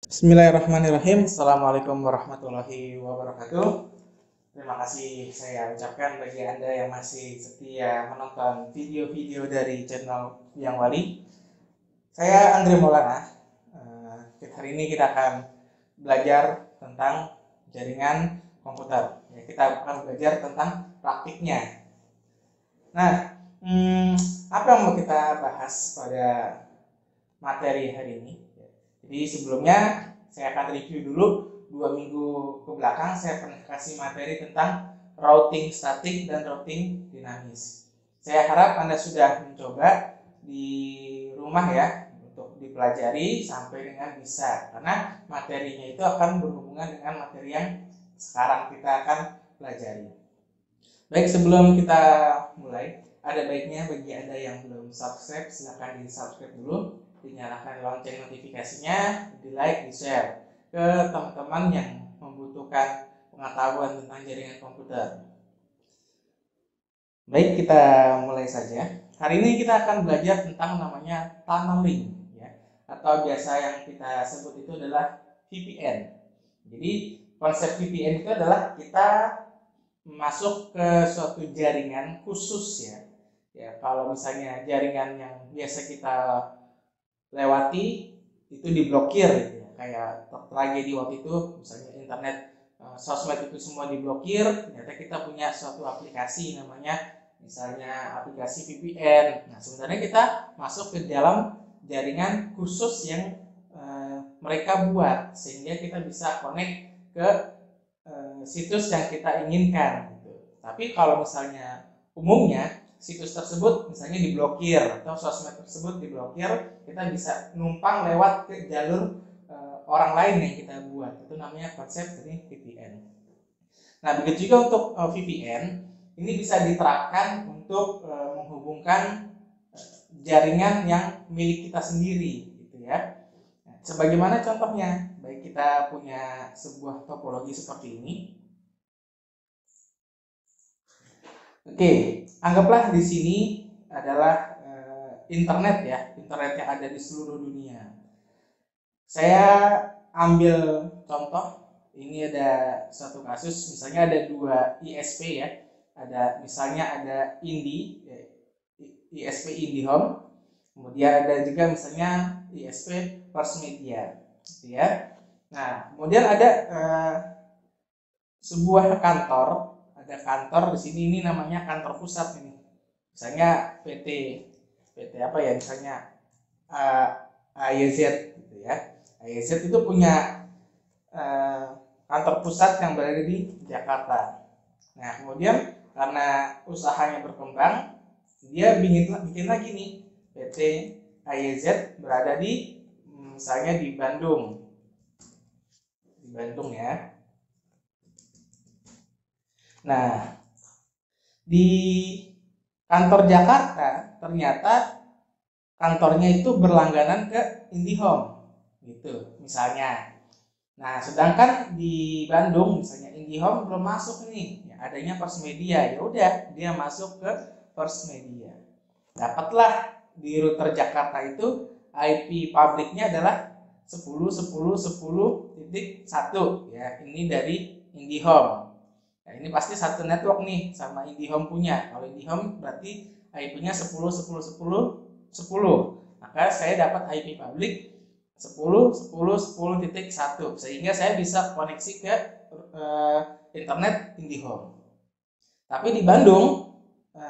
Bismillahirrahmanirrahim. Assalamualaikum warahmatullahi wabarakatuh. Terima kasih saya ucapkan bagi Anda yang masih setia menonton video-video dari channel Yang Wali. Saya Andre Maulana. Hari ini kita akan belajar tentang jaringan komputer. Kita akan belajar tentang praktiknya. Nah, apa yang mau kita bahas pada materi hari ini? Jadi sebelumnya saya akan review dulu 2 minggu ke belakang saya pernah kasih materi tentang routing statik dan routing dinamis. Saya harap Anda sudah mencoba di rumah ya untuk dipelajari sampai dengan bisa, karena materinya itu akan berhubungan dengan materi yang sekarang kita akan pelajari. Baik, sebelum kita mulai, ada baiknya bagi Anda yang belum subscribe silahkan di subscribe dulu, dinyalakan lonceng notifikasinya, di like, di share ke teman-teman yang membutuhkan pengetahuan tentang jaringan komputer. Baik, kita mulai saja. Hari ini kita akan belajar tentang namanya tunneling ya, atau biasa yang kita sebut itu adalah VPN. Jadi konsep VPN itu adalah kita masuk ke suatu jaringan khusus ya. Ya, kalau misalnya jaringan yang biasa kita lewati itu diblokir gitu ya. Kayak tragedi waktu itu, misalnya internet, sosmed itu semua diblokir, ternyata kita punya suatu aplikasi namanya misalnya aplikasi VPN. Nah, sebenarnya kita masuk ke dalam jaringan khusus yang mereka buat sehingga kita bisa connect ke situs yang kita inginkan gitu. Tapi kalau misalnya umumnya situs tersebut misalnya diblokir atau sosmed tersebut diblokir, kita bisa numpang lewat ke jalur orang lain yang kita buat. Itu namanya konsep dari VPN. Nah, begitu juga untuk VPN, ini bisa diterapkan untuk menghubungkan jaringan yang milik kita sendiri gitu ya. Nah, sebagaimana contohnya, baik kita punya sebuah topologi seperti ini. Oke, anggaplah di sini adalah internet ya, internet yang ada di seluruh dunia. Saya ambil contoh, ini ada satu kasus, misalnya ada 2 ISP ya, misalnya ada ISP IndiHome, kemudian ada juga misalnya ISP First Media, gitu ya. Nah, kemudian ada sebuah kantor. Ada kantor di sini, ini namanya kantor pusat ini. Misalnya PT apa ya, misalnya AYZ gitu ya. AYZ itu punya kantor pusat yang berada di Jakarta. Nah, kemudian karena usahanya berkembang, dia bikin lagi nih PT AYZ berada di misalnya di Bandung. Di Bandung ya. Nah, di kantor Jakarta ternyata kantornya itu berlangganan ke IndiHome gitu misalnya. Nah, sedangkan di Bandung misalnya IndiHome belum masuk nih, ya, adanya First Media. Ya udah, dia masuk ke First Media. Dapatlah di router Jakarta itu IP publiknya adalah 10.10.10.1 ya. Ini dari IndiHome. Nah, ini pasti satu network nih sama IndiHome punya. Kalau IndiHome berarti IP-nya 10.10.10.10. Maka saya dapat IP publik 10.10.10.1 sehingga saya bisa koneksi ke internet IndiHome. Tapi di Bandung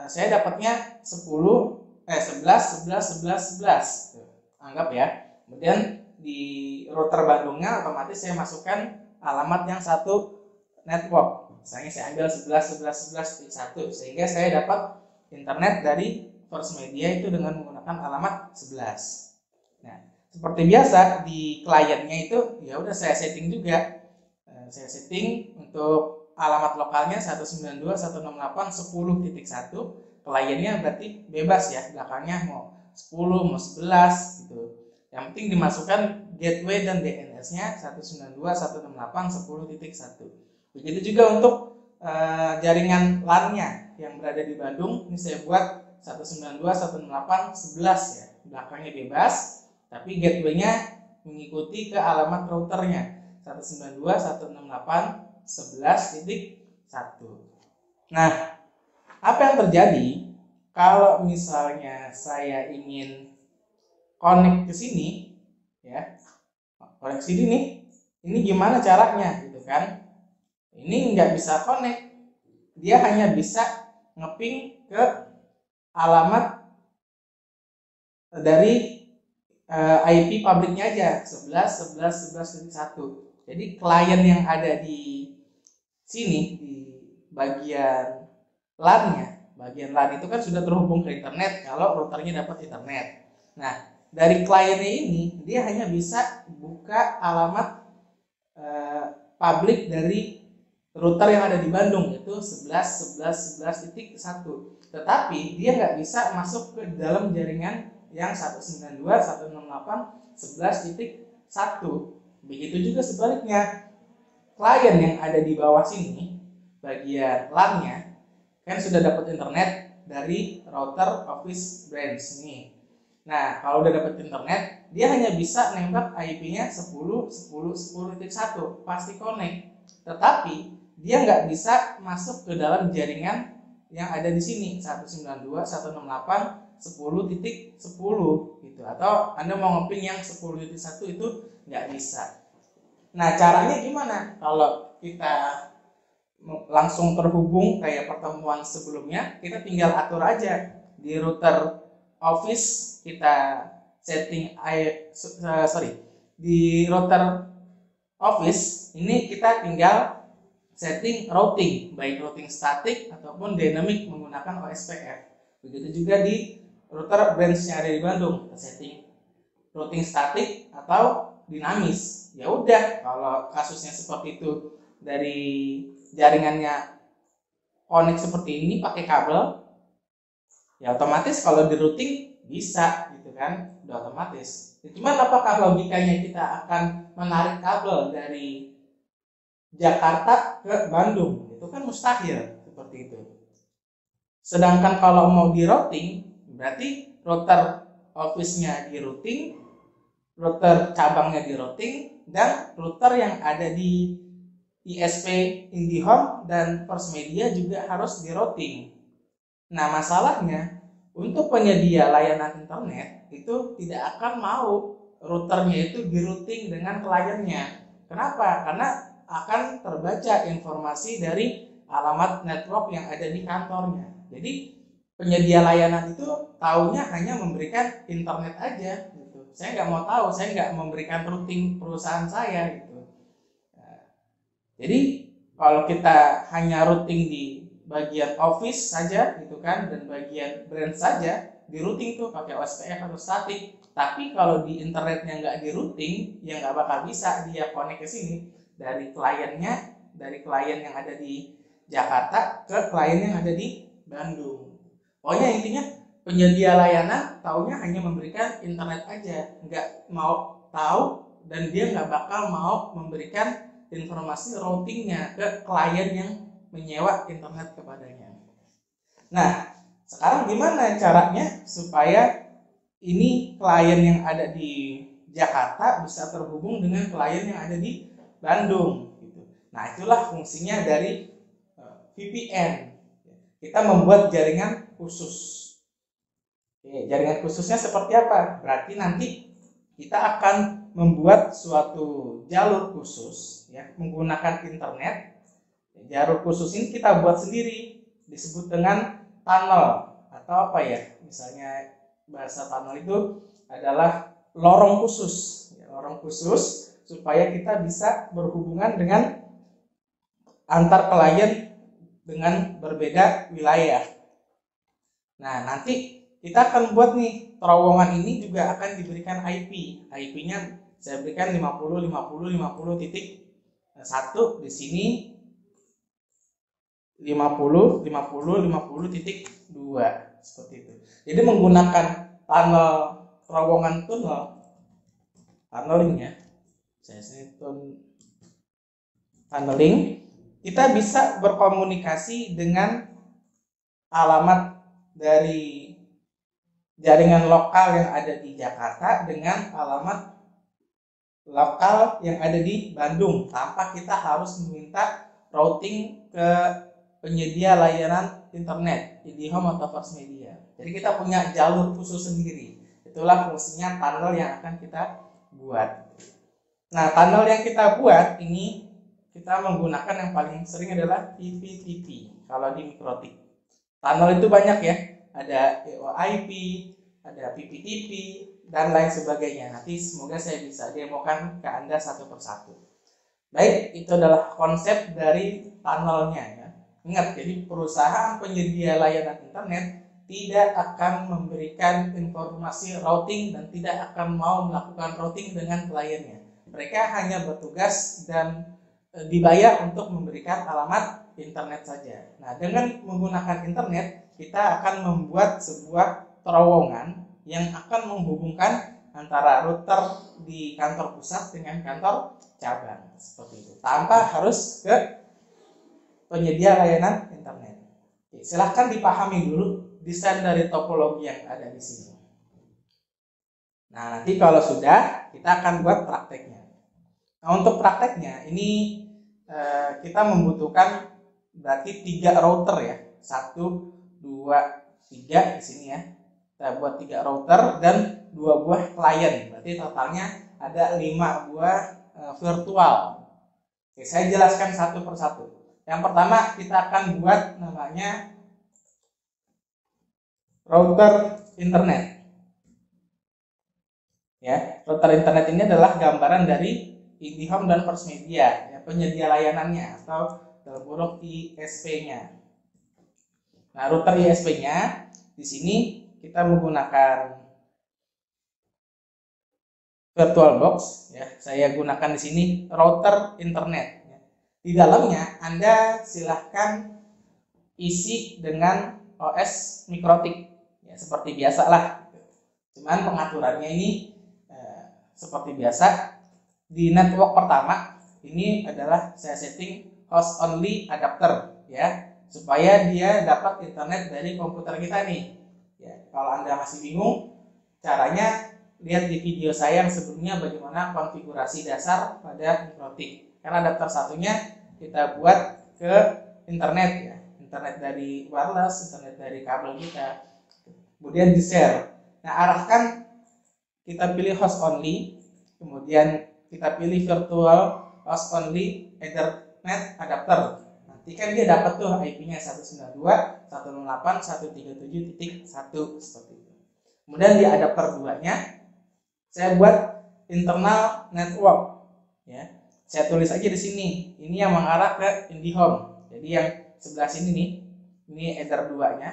saya dapatnya 11.11.11.11. Anggap ya. Kemudian di router Bandungnya otomatis saya masukkan alamat yang satu network. Misalnya saya ambil 11.11.11.1 sehingga saya dapat internet dari First Media itu dengan menggunakan alamat 11. Nah, seperti biasa di kliennya itu ya udah saya setting juga. Saya setting untuk alamat lokalnya 192.168.10.1. Kliennya berarti bebas ya, belakangnya mau 10, mau 11 gitu. Yang penting dimasukkan gateway dan DNS-nya 192.168.10.1. Begitu juga untuk jaringan LAN-nya yang berada di Bandung. Ini saya buat 192.168.11 ya. Belakangnya bebas, tapi gateway-nya mengikuti ke alamat routernya 192.168.11.1. Nah, apa yang terjadi kalau misalnya saya ingin connect ke sini, ya, connect sini nih, ini gimana caranya gitu kan? Ini nggak bisa connect, dia hanya bisa ngeping ke alamat dari IP publiknya aja 11.11.11.1. Jadi klien yang ada di sini di bagian LAN-nya, bagian LAN itu kan sudah terhubung ke internet kalau routernya dapat internet. Nah, dari kliennya ini dia hanya bisa buka alamat publik dari router yang ada di Bandung, yaitu 11.11.11.1. Tetapi dia nggak bisa masuk ke dalam jaringan yang 192.168.11.1. Begitu juga sebaliknya, klien yang ada di bawah sini bagian LAN-nya kan sudah dapat internet dari router Office Branch nih. Nah, kalau udah dapat internet, dia hanya bisa nembak IP-nya 10.10.10.1, pasti connect. Tetapi dia nggak bisa masuk ke dalam jaringan yang ada di sini 192.168.10.10 gitu, atau Anda mau ngeping yang 10.1 itu nggak bisa. Nah, caranya gimana? Kalau kita langsung terhubung kayak pertemuan sebelumnya, kita tinggal atur aja di router Office, kita setting di router Office ini kita tinggal setting routing, baik routing statik ataupun dynamic menggunakan OSPF. Begitu juga di router branch yang ada di Bandung, kita setting routing statik atau dinamis. Ya udah, kalau kasusnya seperti itu, dari jaringannya connect seperti ini pakai kabel, ya otomatis kalau di routing bisa gitu kan, udah otomatis. Cuman apakah logikanya kita akan menarik kabel dari Jakarta ke Bandung? Itu kan mustahil seperti itu. Sedangkan kalau mau di routing, berarti router office-nya di routing, router cabangnya di routing, dan router yang ada di ISP IndiHome dan First Media juga harus di routing. Nah, masalahnya untuk penyedia layanan internet itu tidak akan mau routernya itu di routing dengan kliennya. Kenapa? Karena akan terbaca informasi dari alamat network yang ada di kantornya. Jadi penyedia layanan itu taunya hanya memberikan internet aja gitu. Saya nggak mau tahu, saya nggak memberikan routing perusahaan saya gitu. Nah, jadi kalau kita hanya routing di bagian office saja gitu kan, dan bagian brand saja di routing tuh pakai OSPF atau statik. Tapi kalau di internetnya nggak di routing, ya nggak bakal bisa dia connect ke sini dari kliennya, dari klien yang ada di Jakarta ke klien yang ada di Bandung. Pokoknya intinya penyedia layanan taunya hanya memberikan internet aja, nggak mau tahu dan dia nggak bakal mau memberikan informasi routingnya ke klien yang menyewa internet kepadanya. Nah, sekarang gimana caranya supaya ini klien yang ada di Jakarta bisa terhubung dengan klien yang ada di Bandung gitu. Nah, itulah fungsinya dari VPN. Kita membuat jaringan khusus. Oke, jaringan khususnya seperti apa? Berarti nanti kita akan membuat suatu jalur khusus ya, menggunakan internet. Jalur khusus ini kita buat sendiri, disebut dengan tunnel atau apa ya? Misalnya bahasa tunnel itu adalah lorong khusus, ya, lorong khusus supaya kita bisa berhubungan dengan antar klien dengan berbeda wilayah. Nah, nanti kita akan buat nih, terowongan ini juga akan diberikan IP. IP-nya saya berikan 50.50.50.1 di sini 50.50.50.2 seperti itu. Jadi menggunakan tunnel terowongan tunneling ya. Saya tunneling, kita bisa berkomunikasi dengan alamat dari jaringan lokal yang ada di Jakarta dengan alamat lokal yang ada di Bandung tanpa kita harus meminta routing ke penyedia layanan internet, IndiHome atau First Media. Jadi kita punya jalur khusus sendiri. Itulah fungsinya tunnel yang akan kita buat. Nah, tunnel yang kita buat ini kita menggunakan yang paling sering adalah PPTP kalau di Mikrotik. Tunnel itu banyak ya, ada EOIP, ada PPTP, dan lain sebagainya. Nanti semoga saya bisa demokan ke Anda satu persatu. Baik, itu adalah konsep dari tunnelnya ya. Ingat, jadi perusahaan penyedia layanan internet tidak akan memberikan informasi routing dan tidak akan mau melakukan routing dengan kliennya. Mereka hanya bertugas dan dibayar untuk memberikan alamat internet saja. Nah, dengan menggunakan internet, kita akan membuat sebuah terowongan yang akan menghubungkan antara router di kantor pusat dengan kantor cabang seperti itu, tanpa harus ke penyedia layanan internet. Oke, silahkan dipahami dulu desain dari topologi yang ada di sini. Nah, nanti kalau sudah, kita akan buat prakteknya. Nah, untuk prakteknya ini kita membutuhkan berarti 3 router ya, 1, 2, 3 di sini ya. Kita buat 3 router dan 2 buah klien. Berarti totalnya ada 5 buah virtual. Oke, saya jelaskan satu persatu. Yang pertama kita akan buat namanya router internet. Ya, router internet ini adalah gambaran dari IndiHome dan First Media, ya, penyedia layanannya atau dalam kurung ISP-nya. Nah, router ISP-nya di sini kita menggunakan VirtualBox, ya. Saya gunakan di sini router internet. Ya. Di dalamnya Anda silahkan isi dengan OS Mikrotik, ya, seperti biasa lah. Cuman pengaturannya ini seperti biasa. Di network pertama ini adalah saya setting host only adapter ya, supaya dia dapat internet dari komputer kita nih ya. Kalau Anda masih bingung caranya, lihat di video saya yang sebelumnya bagaimana konfigurasi dasar pada Mikrotik. Karena adapter satunya kita buat ke internet ya, internet dari wireless, internet dari kabel kita, kemudian di share. Nah, arahkan, kita pilih host only, kemudian kita pilih virtual host only Ethernet adapter. Nanti kan dia dapat tuh IP-nya 192.168.137.1 seperti itu. Kemudian di adapter 2-nya saya buat internal network ya. Saya tulis aja di sini. Ini yang mengarah ke IndiHome. Jadi yang sebelah sini nih, ini Ether 2-nya.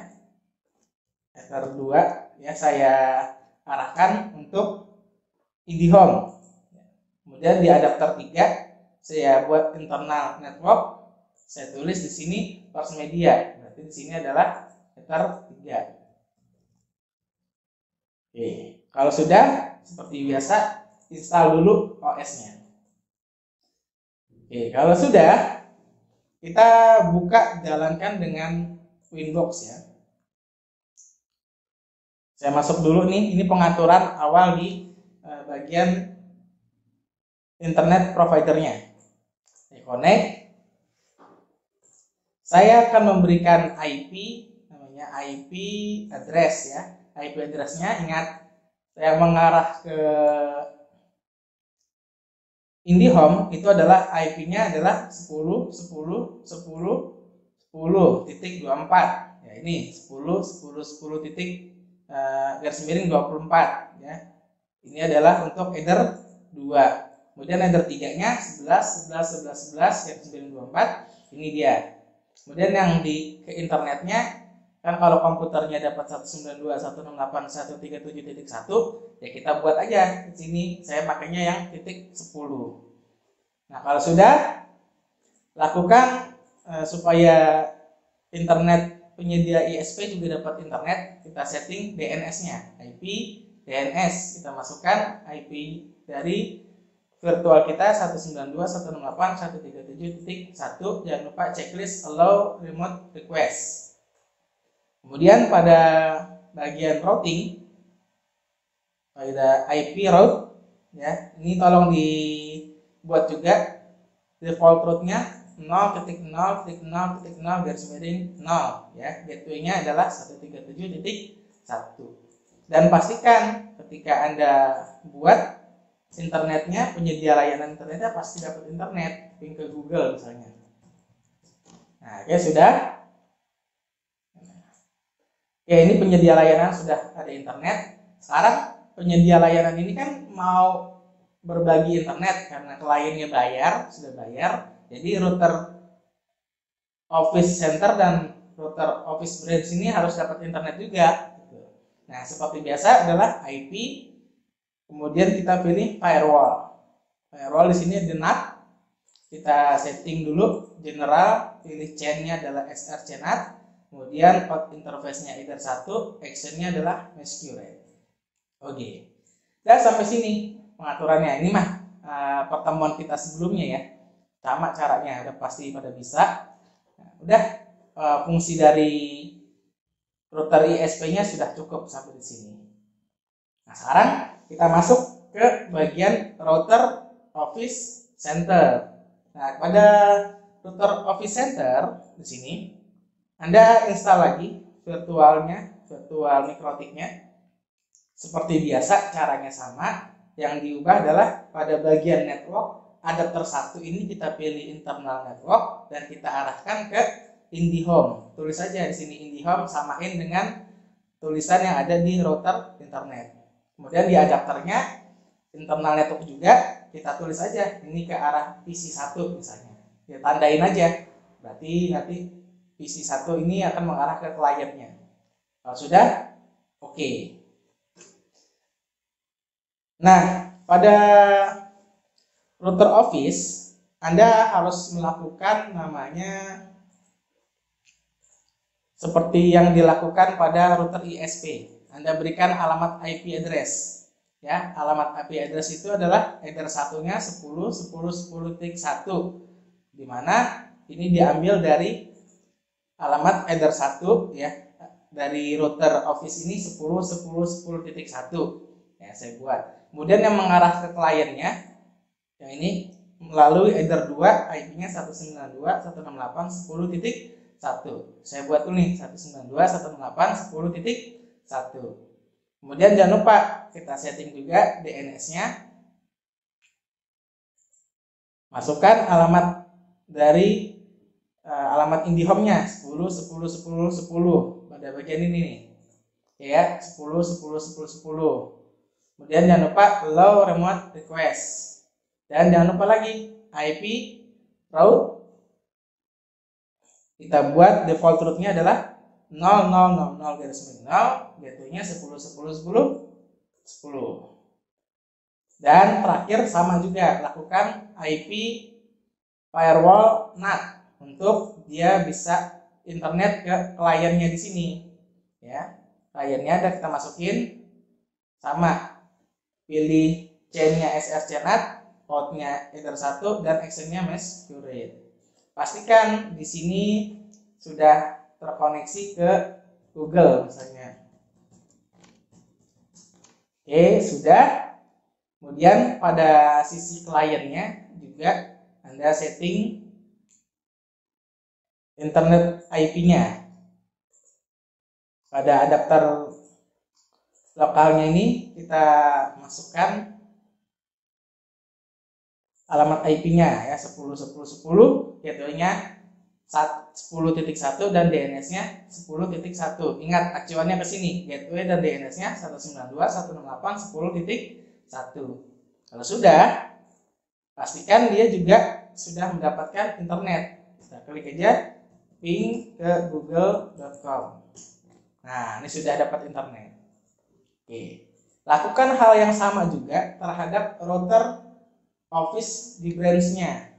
Ether 2 ya, saya arahkan untuk IndiHome. Kemudian di adapter 3 saya buat internal network, saya tulis di sini First Media. Berarti di sini adalah Ether 3. Oke, kalau sudah seperti biasa install dulu OS-nya. Oke, kalau sudah kita buka, jalankan dengan Winbox ya. Saya masuk dulu nih, ini pengaturan awal di bagian internet providernya. Saya connect. Saya akan memberikan IP, namanya IP address ya. IP address-nya, ingat saya mengarah ke IndiHome, itu adalah IP-nya adalah 10.10.10.10.24 ya, ini 10.10.10.24 ya. Ini adalah untuk header 2. Kemudian header 3-nya 11.11.11.11.924, ini dia. Kemudian yang di ke internetnya, kan kalau komputernya dapat 192.168.137.1 ya, kita buat aja di sini. Saya pakainya yang titik 10. Nah, kalau sudah, lakukan supaya internet penyedia ISP juga dapat internet, kita setting DNS-nya, IP DNS, kita masukkan IP dari virtual kita 192.168.137.1. Jangan lupa checklist allow remote request. Kemudian pada bagian routing, pada IP route, ya. Ini tolong dibuat juga default rootnya 0.0.0.0 garis miring 0 ya. Gateway-nya adalah 137.1. Dan pastikan ketika Anda buat internetnya, penyedia layanan internetnya pasti dapat internet, ping ke Google misalnya. Nah, oke, sudah. Ya, ini penyedia layanan sudah ada internet. Sekarang penyedia layanan ini kan mau berbagi internet karena kliennya sudah bayar. Jadi router Office Center dan router Office Branch ini harus dapat internet juga. Nah, seperti biasa adalah IP. Kemudian kita pilih firewall. Firewall di sini ada NAT. Kita setting dulu general, pilih chain-nya adalah SRCNAT. Kemudian out interface-nya either 1, action-nya adalah masquerade. Oke. Dan sampai sini pengaturannya. Ini mah pertemuan kita sebelumnya ya. Sama caranya, udah pasti pada bisa. Nah, udah fungsi dari router ISP-nya sudah cukup sampai di sini. Nah, sekarang kita masuk ke bagian router Office Center. Nah, pada router Office Center di sini Anda install lagi virtual mikrotiknya. Seperti biasa caranya sama. Yang diubah adalah pada bagian network adapter 1 ini kita pilih internal network dan kita arahkan ke IndiHome. Tulis saja di sini IndiHome, samain dengan tulisan yang ada di router internet. Kemudian di adapternya internal network juga kita tulis saja ini ke arah PC1 misalnya. Ya, tandain aja. Berarti nanti PC1 ini akan mengarah ke kliennya. Kalau sudah, oke. Nah, pada router Office Anda harus melakukan namanya seperti yang dilakukan pada router ISP. Anda berikan alamat IP address. Ya, alamat IP address itu adalah header satunya 10.10.10.1, di mana ini diambil dari alamat header 1 ya, dari router Office ini 10.10.10.1. Ya, saya buat. Kemudian yang mengarah ke kliennya yang ini melalui header 2 IP-nya 192.168.10.1. Saya buat dulu nih 192.168.10.1. Kemudian jangan lupa kita setting juga DNS-nya. Masukkan alamat dari alamat IndiHome-nya 10.10.10.10 pada bagian ini nih. Ya, 10.10.10.10. Kemudian jangan lupa allow remote request. Dan jangan lupa lagi IP route kita buat default route-nya adalah 0000 garis miring 0, gateway-nya 10.10.10.10. Dan terakhir sama juga, lakukan IP firewall NAT untuk dia bisa internet ke kliennya di sini. Ya, kliennya ada kita masukin sama, pilih chain-nya SRCNAT, outnya header 1 dan action-nya masquerade. Pastikan di sini sudah terkoneksi ke Google misalnya. Oke, sudah. Kemudian pada sisi kliennya juga Anda setting internet IP-nya. Pada adapter lokalnya ini kita masukkan alamat IP-nya ya 10.10.10, gateway-nya 10.1 dan DNS-nya 10.1. Ingat acuannya ke sini, gateway dan DNS-nya 192.168.10.1. Kalau sudah, pastikan dia juga sudah mendapatkan internet. Kita klik aja ping ke google.com. Nah, ini sudah dapat internet. Oke. Lakukan hal yang sama juga terhadap router Office di branch-nya.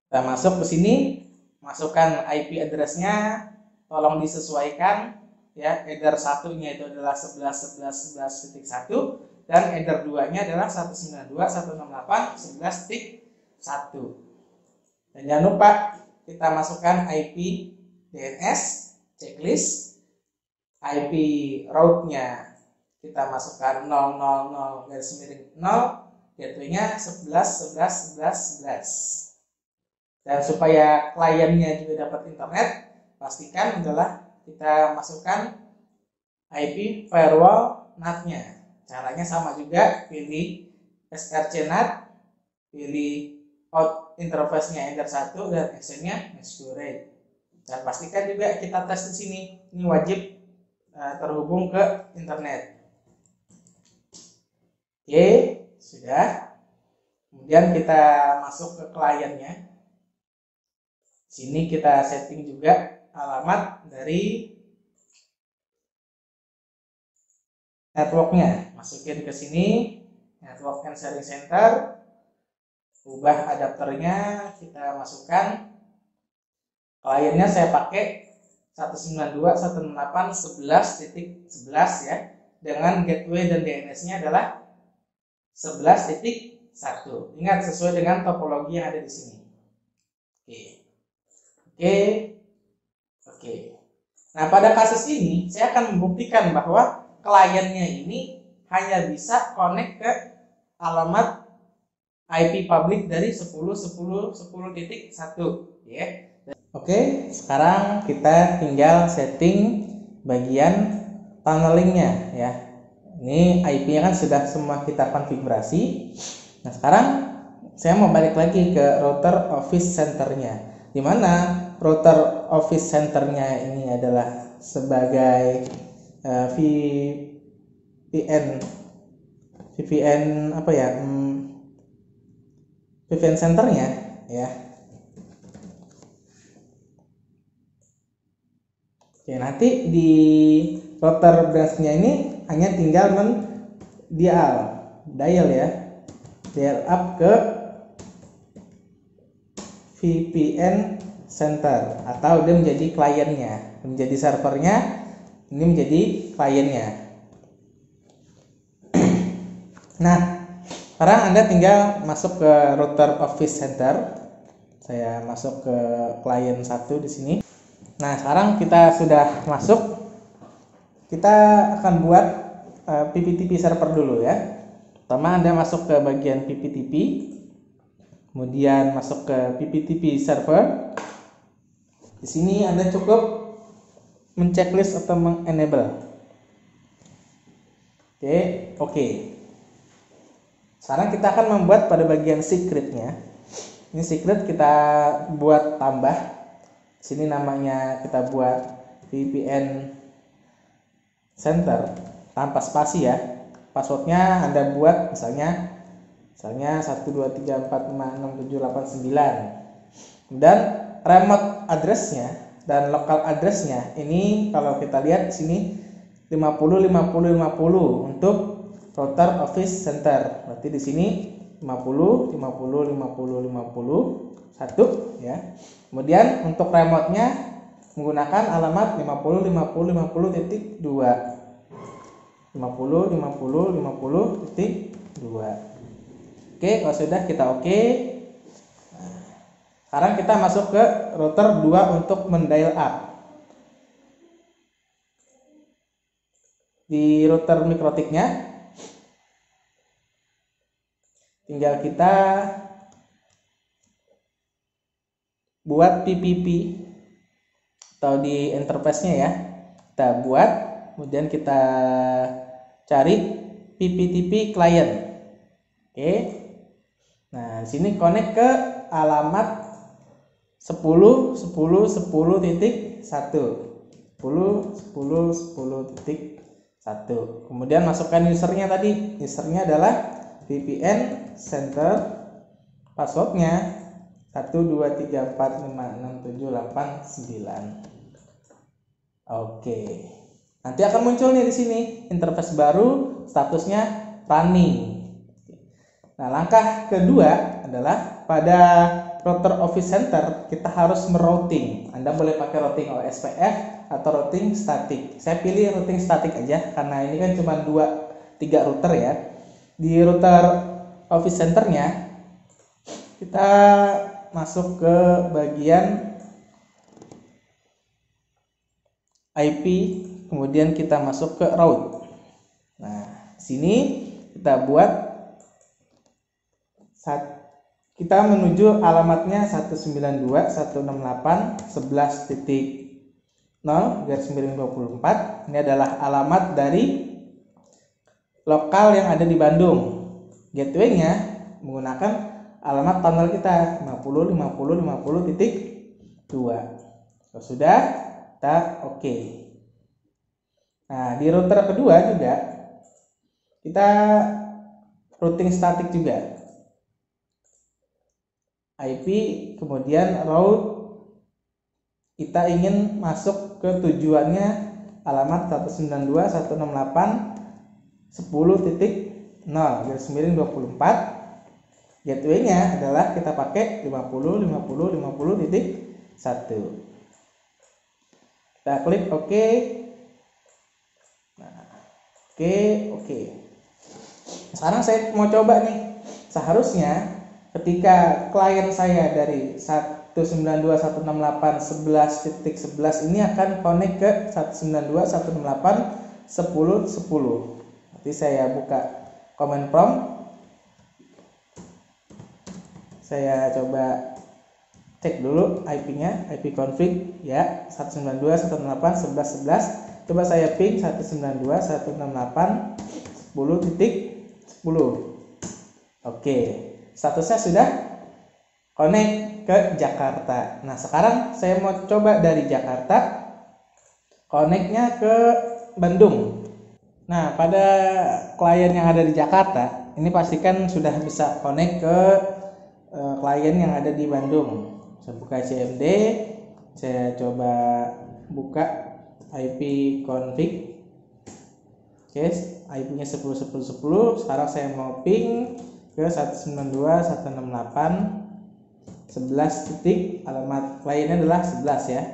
Kita masuk ke sini, masukkan IP address-nya, tolong disesuaikan ya. Header 1-nya itu adalah 11.11.11.1 dan header 2-nya adalah 192.168.11.1. Dan jangan lupa kita masukkan IP DNS checklist IP route-nya kita masukkan 000 garis miring 0, gateway-nya 11.11.11.11. Dan supaya kliennya juga dapat internet, pastikan adalah kita masukkan IP firewall NAT-nya. Caranya sama juga, pilih SRC NAT, pilih out interface-nya enter 1 dan action-nya masquerade. Dan pastikan juga kita tes di sini. Ini wajib terhubung ke internet. Oke, sudah. Kemudian kita masuk ke kliennya. Sini kita setting juga alamat dari networknya. Masukin ke sini network and sharing center. Ubah adapternya, kita masukkan. Kliennya saya pakai 192.168.11.11 ya. Dengan gateway dan DNS-nya adalah 11.1. Ingat, sesuai dengan topologi yang ada di sini. Oke. Nah, pada kasus ini saya akan membuktikan bahwa kliennya ini hanya bisa connect ke alamat IP public dari 10.10.10.1 ya. Oke, sekarang kita tinggal setting bagian tunnelingnya ya. Ini IP-nya kan sudah semua kita konfigurasi. Nah, sekarang saya mau balik lagi ke router office centernya, di mana router office centernya ini adalah sebagai VPN apa ya, VPN centernya ya. Oke, nanti di router branch-nya ini hanya tinggal dial up ke VPN center, atau dia menjadi kliennya, menjadi servernya, ini menjadi kliennya. Nah, sekarang Anda tinggal masuk ke router office center. Saya masuk ke klien 1 di sini. Nah, sekarang kita sudah masuk. Kita akan buat PPTP server dulu ya. Pertama Anda masuk ke bagian PPTP, kemudian masuk ke PPTP server. Di sini Anda cukup men-checklist atau meng-enable. Oke. Sekarang kita akan membuat pada bagian secret-nya. Ini secret kita buat tambah. Di sini namanya kita buat VPN center tanpa spasi ya. Passwordnya Anda buat misalnya 123456789. Dan remote address-nya dan local address-nya ini kalau kita lihat di sini 50 untuk router office center. Berarti di sini 50 1 ya. Kemudian untuk remote-nya menggunakan alamat 50.50.50.2. 50.50.50.2. Oke, kalau sudah kita oke. Sekarang kita masuk ke router 2 untuk mendial up. Di router mikrotiknya tinggal kita buat PPP atau di interface-nya ya. Kita buat, kemudian kita cari PPTP client. Oke. Nah, di sini connect ke alamat 10.10.10.1. 10.10.10.1. Kemudian masukkan usernya tadi. Usernya adalah VPN center, passwordnya 123456789. Oke. Nanti akan muncul nih di sini interface baru, statusnya running. Nah, langkah kedua adalah pada router office center kita harus merouting. Anda boleh pakai routing OSPF atau routing static. Saya pilih routing static aja karena ini kan cuma 2-3 router ya. Di router office centernya kita masuk ke bagian IP kemudian kita masuk ke route. Nah, sini kita buat kita menuju alamatnya 192.168.11.0/24. Ini adalah alamat dari lokal yang ada di Bandung. Gateway-nya menggunakan alamat tunnel kita 50.50.50.2. Kalau sudah, kita oke. Nah, di router kedua juga kita routing statik juga. IP kemudian route, kita ingin masuk ke tujuannya alamat 192.168.10.0/24. Gateway-nya adalah kita pakai 50.50.50.1. Kita klik OK. Nah, oke. Sekarang saya mau coba nih. Seharusnya ketika klien saya dari 192.168.11.11 ini akan connect ke 192.168.10.10. Nanti saya buka command prompt. Saya coba cek dulu IP-nya, IP config ya, 192.168.11.11. Coba saya ping 192.168.10.10. Oke, statusnya sudah connect ke Jakarta. Nah, sekarang saya mau coba dari Jakarta connect-nya ke Bandung. Nah, pada klien yang ada di Jakarta, ini pastikan sudah bisa connect ke klien yang ada di Bandung. Saya buka CMD, saya coba buka IP config. Oke, IP-nya 10.10.10. Sekarang saya mau ping ke 192.168.11. Alamat kliennya adalah 11 ya.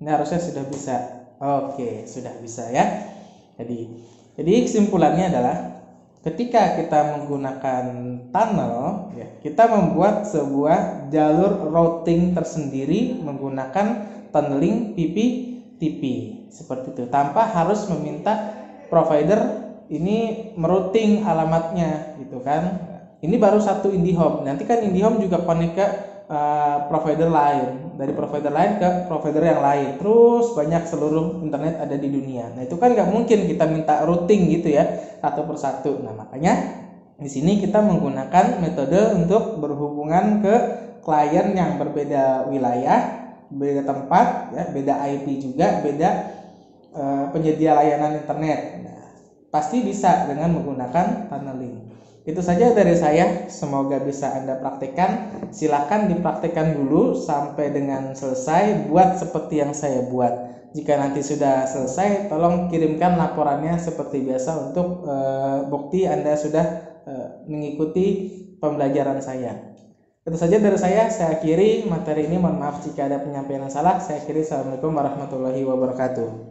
Ini harusnya sudah bisa. Oke, sudah bisa ya. Jadi kesimpulannya adalah ketika kita menggunakan tunnel ya, kita membuat sebuah jalur routing tersendiri menggunakan tunneling PPTP seperti itu, tanpa harus meminta provider ini merouting alamatnya gitu kan. Ini baru satu IndiHome. Nanti kan IndiHome juga connect ke provider lain, dari provider lain ke provider yang lain, terus banyak seluruh internet ada di dunia. Nah, itu kan nggak mungkin kita minta routing gitu ya, satu persatu. Nah, makanya di sini kita menggunakan metode untuk berhubungan ke klien yang berbeda wilayah, beda tempat ya, beda IP juga, beda penyedia layanan internet. Nah, pasti bisa dengan menggunakan tunneling. Itu saja dari saya, semoga bisa Anda praktekkan. Silahkan dipraktekkan dulu sampai dengan selesai, buat seperti yang saya buat. Jika nanti sudah selesai, tolong kirimkan laporannya seperti biasa untuk bukti Anda sudah mengikuti pembelajaran saya. Itu saja dari saya akhiri materi ini. Mohon maaf jika ada penyampaian yang salah. Saya akhiri. Assalamualaikum warahmatullahi wabarakatuh.